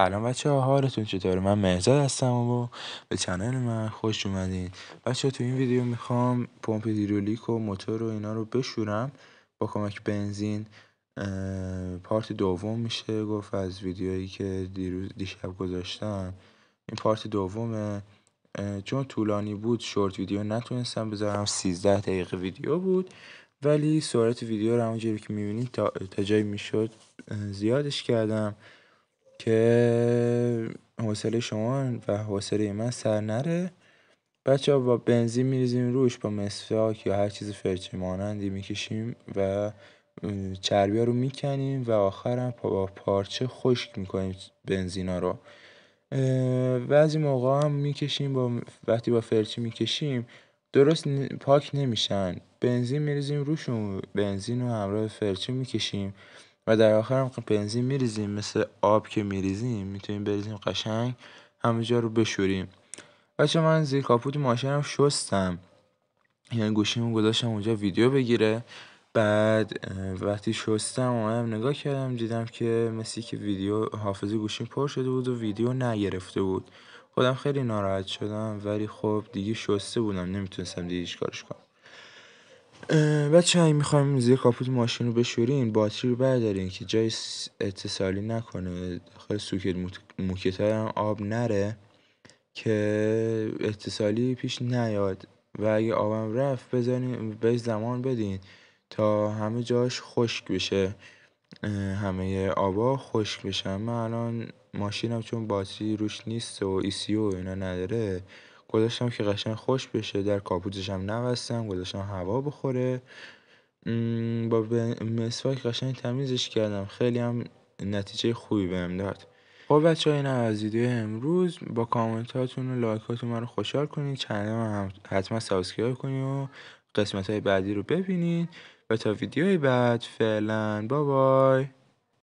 سلام بچه‌ها، حالتون چطوره؟ من مهرزاد هستم و به کانال من خوش اومدین. بچه‌ها تو این ویدیو میخوام پمپ هیدرولیک و موتور و اینا رو بشورم با کمک بنزین. پارت دوم میشه گفت از ویدیویی که دیشب گذاشتم. این پارت دومه. چون طولانی بود شورت ویدیو نتونستم بذارم، 13 دقیقه ویدیو بود، ولی سرعت ویدیو رو همونجوری که میبینید تا جایی میشد زیادش کردم که حوصله شما و حوصله من سر نره. بچه ها با بنزین میریزیم روش، با مسواک یا هر چیز فرچه مانندی میکشیم و چربیا رو میکنیم و آخرم با پارچه خشک میکنیم بنزینا رو. بعضی موقع هم میکشیم وقتی با فرچه میکشیم درست پاک نمیشن، بنزین میریزیم روشون، بنزین رو همراه فرچه میکشیم و در آخر هم بنزین میریزیم، مثل آب که میریزیم میتونیم بریزیم قشنگ همه جا رو بشوریم. بچه من زیر کاپوت ماشینم شستم، یعنی گوشیمو گذاشتم اونجا ویدیو بگیره. بعد وقتی شستم اومدم نگاه کردم دیدم که مثل که ویدیو حافظه گوشیم پر شده بود و ویدیو نگرفته بود. خودم خیلی ناراحت شدم، ولی خب دیگه شسته بودم نمیتونستم دیگه هیچ کارش کنم. بچه اگه میخوایم زیر کاپوت ماشین رو بشورین، باتری رو بردارین که جای اتصالی نکنه، داخل سوکت موکت هم آب نره که اتصالی پیش نیاد. و اگه آبم رفت بذارین بهش زمان بدین تا همه جاش خشک بشه، همه آبا خشک بشن. من الان ماشینم چون باتری روش نیست و ECU اینا نداره گذاشتم که قشنگ خشک بشه، در کاپوتش هم نبستم، گذاشتم هوا بخوره. با مسواک قشنگ تمیزش کردم، خیلی هم نتیجه خوبی بهم داد. خب بچه ها، این از ویدیو امروز. با کامنتاتون و لایکاتون من رو خوشحال کنین، چنل هم حتما سابسکرایب کنین و قسمت های بعدی رو ببینین. و تا ویدیوی بعد، فعلا بابای.